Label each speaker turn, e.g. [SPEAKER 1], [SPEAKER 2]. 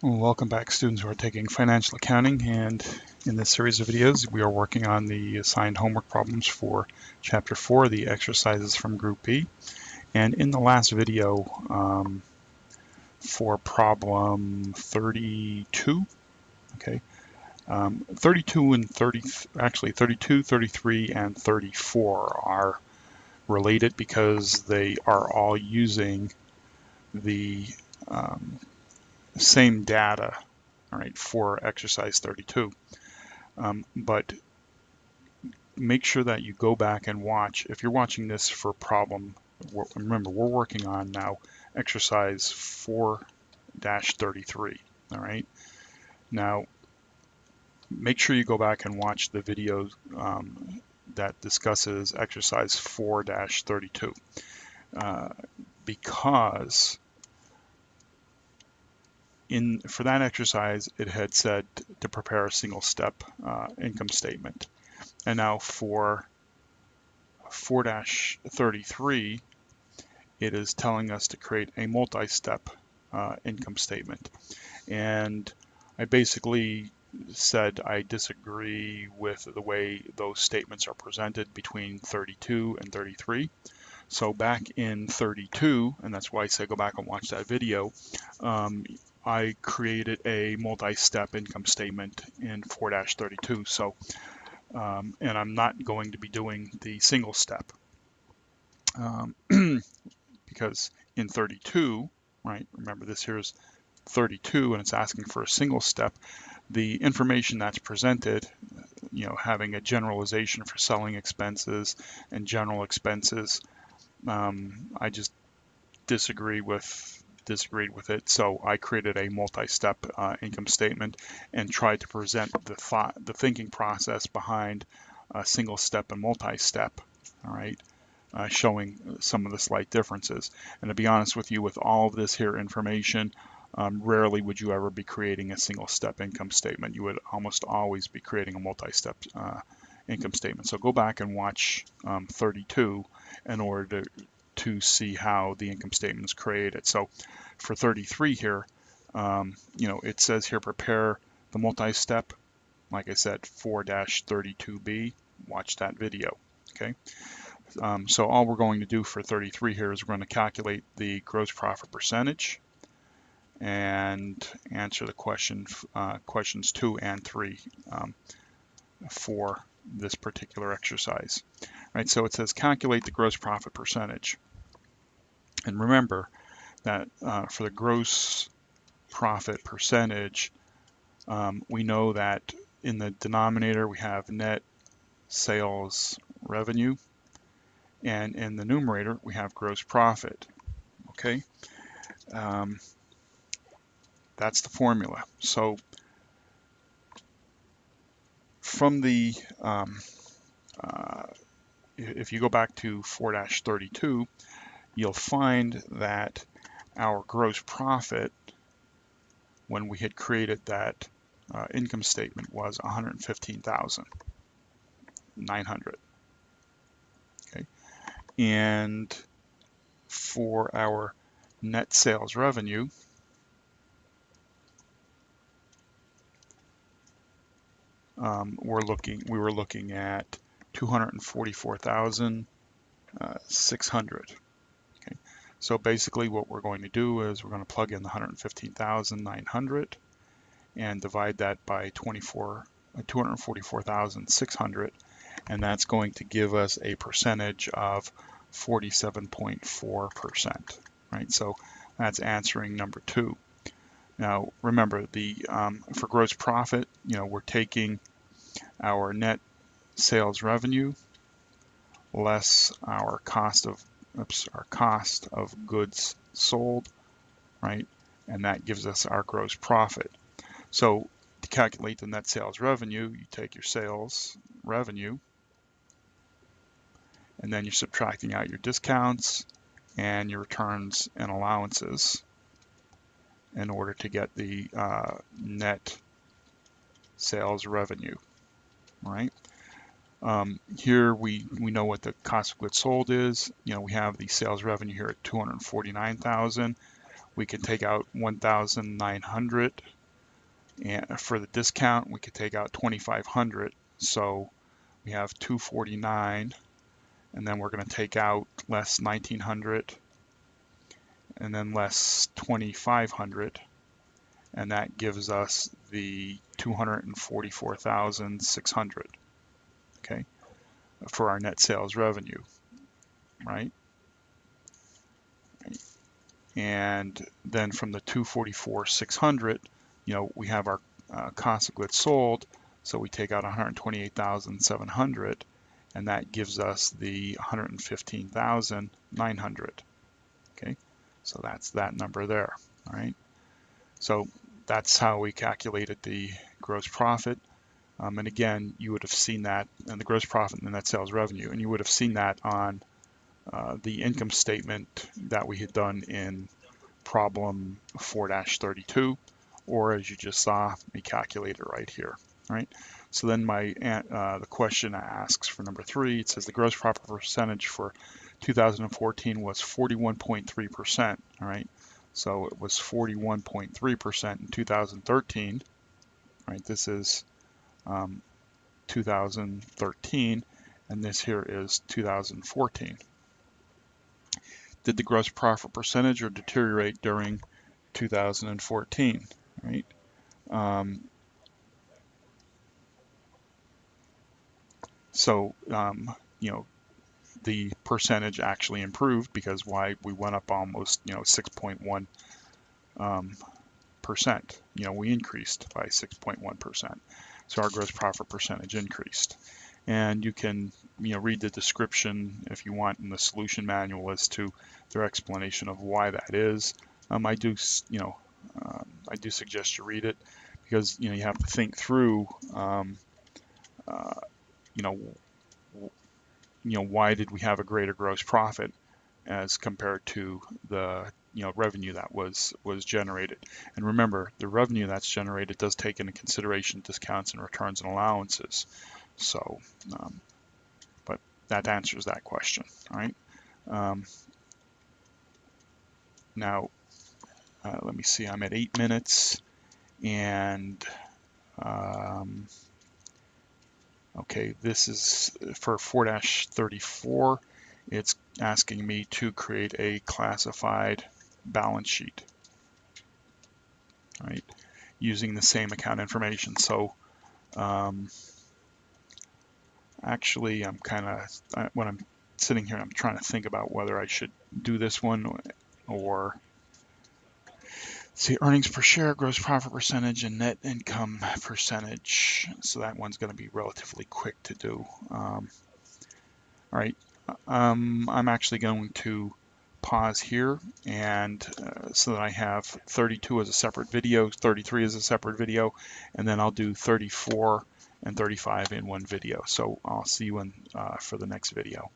[SPEAKER 1] Well, welcome back, students who are taking financial accounting, and in this series of videos we are working on the assigned homework problems for chapter 4, the exercises from group B. And in the last video for problem 32, okay, 32 and 30, actually 32, 33, and 34 are related because they are all using the same data, all right, for exercise 32. But make sure that you go back and watch. If you're watching this for problem, remember we're working on now exercise 4-33. All right. Now, make sure you go back and watch the video that discusses exercise 4-32 because for that exercise it had said to prepare a single step income statement, and now for 4-33 it is telling us to create a multi-step income statement. And I basically said I disagree with the way those statements are presented between 32 and 33. So back in 32, and that's why I say go back and watch that video, I created a multi-step income statement in 4-32. So, and I'm not going to be doing the single step. Because in 32, right, remember this here is 32 and it's asking for a single step, the information that's presented, having a generalization for selling expenses and general expenses, I just disagreed with it. So I created a multi-step income statement and tried to present the thinking process behind a single step and multi-step, all right, showing some of the slight differences. And to be honest with you, with all of this here information, rarely would you ever be creating a single step income statement. You would almost always be creating a multi-step income statement. So go back and watch 32 in order to see how the income statement is created. So for 33 here, it says here prepare the multi-step. Like I said, 4-32B. Watch that video. Okay. So all we're going to do for 33 here is we're going to calculate the gross profit percentage and answer the questions 2 and 3 for this particular exercise. Right, so it says calculate the gross profit percentage. And remember that for the gross profit percentage, we know that in the denominator we have net sales revenue, and in the numerator we have gross profit. Okay, that's the formula. So from the if you go back to 4-32, you'll find that our gross profit when we had created that income statement was 115,900. Okay, and for our net sales revenue, we were looking at 244,600. Okay, so basically what we're going to do is we're going to plug in the 115,900 and divide that by 244,600, and that's going to give us a percentage of 47.4%. Right, so that's answering number 2. Now remember, for gross profit, we're taking our net sales revenue less our cost of goods sold, right? And that gives us our gross profit. So to calculate the net sales revenue, you take your sales revenue and then you're subtracting out your discounts and your returns and allowances in order to get the net sales revenue, right? Here we know what the cost of goods sold is. We have the sales revenue here at 249,000. we can take out 1,900, and for the discount we could take out 2,500. So we have 249, and then we're going to take out less 1,900, and then less 2,500, and that gives us the 244,600. Okay, for our net sales revenue, right? And then from the 244,600, we have our cost of goods sold, so we take out 128,700, and that gives us the 115,900. Okay, so that's that number there. All right, so that's how we calculated the gross profit. And again, you would have seen that in the gross profit and the net sales revenue, and you would have seen that on the income statement that we had done in problem 4-32, or as you just saw, me calculate it right here, right? So then the question asks for number 3, it says the gross profit percentage for 2014 was 41.3%, all right? So it was 41.3% in 2013, right? This is 2013, and this here is 2014. Did the gross profit percentage or deteriorate during 2014, right? The percentage actually improved because we went up almost 6.1%. We increased by 6.1%. So our gross profit percentage increased. And you can read the description if you want in the solution manual as to their explanation of why that is. I do suggest you read it, because you have to think through why did we have a greater gross profit as compared to the revenue that was generated. And remember, the revenue that's generated does take into consideration discounts and returns and allowances. So but that answers that question. All right, now let me see, I'm at 8 minutes, and okay, this is for 4-34. It's asking me to create a classified balance sheet, right, using the same account information. So actually, I'm when I'm sitting here, I'm trying to think about whether I should do this one or see earnings per share, gross profit percentage, and net income percentage. So that one's going to be relatively quick to do. All right, I'm actually going to pause here, and so that I have 32 as a separate video, 33 as a separate video, and then I'll do 34 and 35 in one video. So I'll see you for the next video.